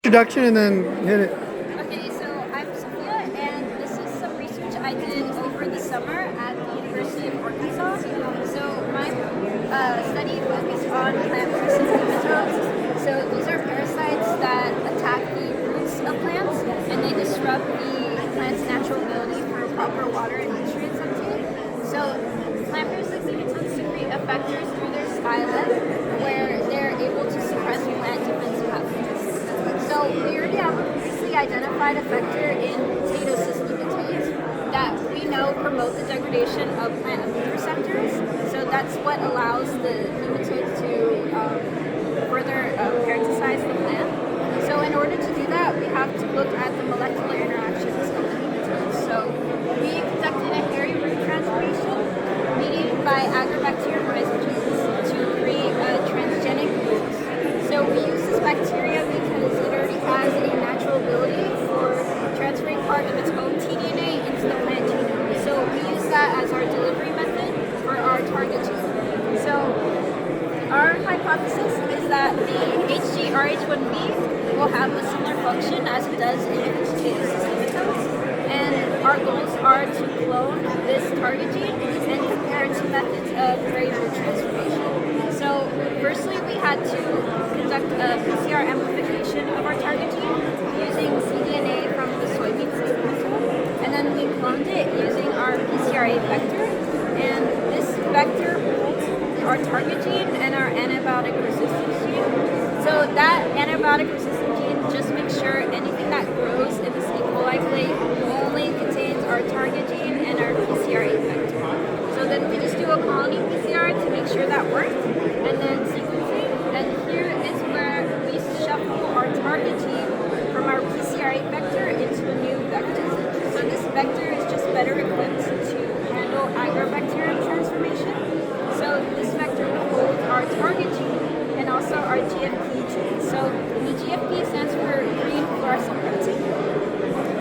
Introduction and then hit it. Okay, so I'm Sophia, and this is some research I did over the summer at the University of Arkansas. So my study focused on plant-parasitic nematodes. So these are parasites that attack the roots of plants, and they disrupt the plant's natural ability for proper water and nutrients uptake. So plant-parasitic nematodes secrete effectors through their xylem, where they're able to suppress plant defense pathways. So we already have a previously identified effector in potato cyst nematodes that we know promote the degradation of plant immune receptors. So that's what allows the nematodes to further parasitize the plant. So in order to do that, we have to look at the molecular interactions of the nematodes. So we conducted a hairy root transformation mediated by Agrobacterium rhizogenes to create transgenic roots. So we use this bacteria because it already has a natural ability for transferring part of its own tDNA into the plant genome. So we use that as our delivery method for our target gene. So our hypothesis is that the HGRH1B will have a similar function as it does in potato cyst nematodes. And our goals are to clone this target gene and compare it to methods of hairy root transformation. So firstly, we had to conduct a PCR amplification of our target gene using cDNA from the soybean cyst nematode, and then we cloned it using our PCRA vector. And this vector holds our target gene and our antibiotic resistance gene. So that antibiotic resistance gene just makes sure anything that grows in this E. coli clade only contains our target gene and our PCRA vector. So then we just do a colony PCR to make sure that works, and then sequencing. And here is where we shuffle our target gene from our PCRA vector into a new vector. So this vector is just better equipped to handle agrobacterium transformation. So this vector will hold our target gene and also our GFP gene. So the GFP stands for green fluorescent protein.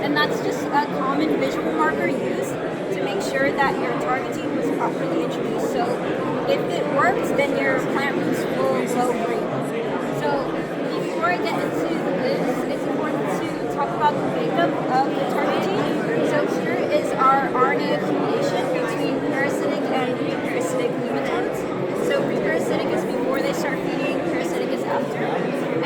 And that's just a common visual marker used to make sure that your target gene was properly introduced. So if it works, then your plant roots will glow green. So before I get into this, it's important to talk about the makeup of the target gene. So here is our RNA accumulation between parasitic and pre-parasitic nematodes. So pre-parasitic is before they start feeding, parasitic is after.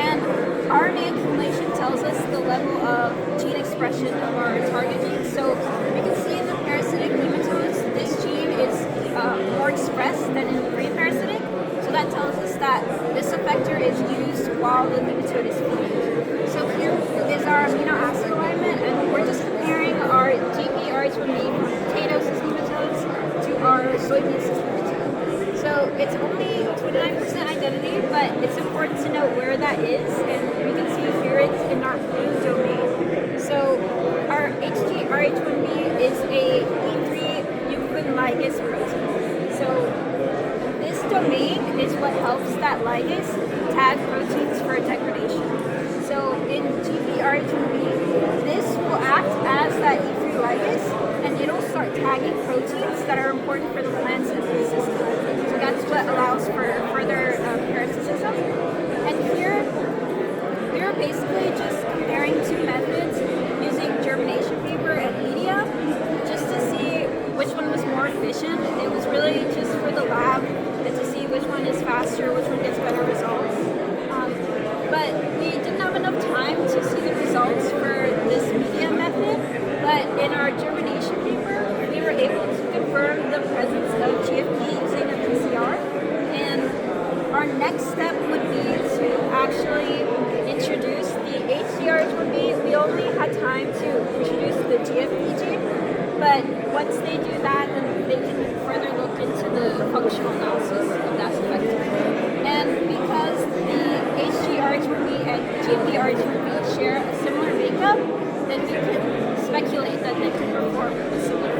And RNA accumulation tells us the level of gene expression of our target gene. So we can see in the parasitic nematodes, this gene is more expressed than in the pre-parasitic. So that tells us that this effector is used while the nematode is feeding. So here is our amino acid alignment, and we're just comparing our GPRH1B from potato cyst nematodes to our soybean cyst nematode. So it's only 29% identity, but it's important to know where that is, and we can see here it's in our blue domain. So our HGRH1B is a E3 euclid ligase protein. So this domain is what helps that ligase tag proteins for degradation. So in GPRH1B, this will act as that E3 ligase, and it'll start tagging proteins that are important for the plant's immune system. So that's what allows for further parasitism. And here, we're basically just comparing two methods using germination paper and media just to see which one was more efficient. It was really just for the lab and to see which one is faster, which one gets better results. But we didn't have enough time to see the results for this media method, but in our germination paper, we were able to confirm the presence of GFP using a PCR. And our next step would be to actually introduce the HGRH1B. We only had time to introduce the GFP gene, but once they do that, then they can further look into the functional analysis of that effector. And because the HGRH1B and GPRH1B share a similar makeup, then we can speculate that they can perform a similar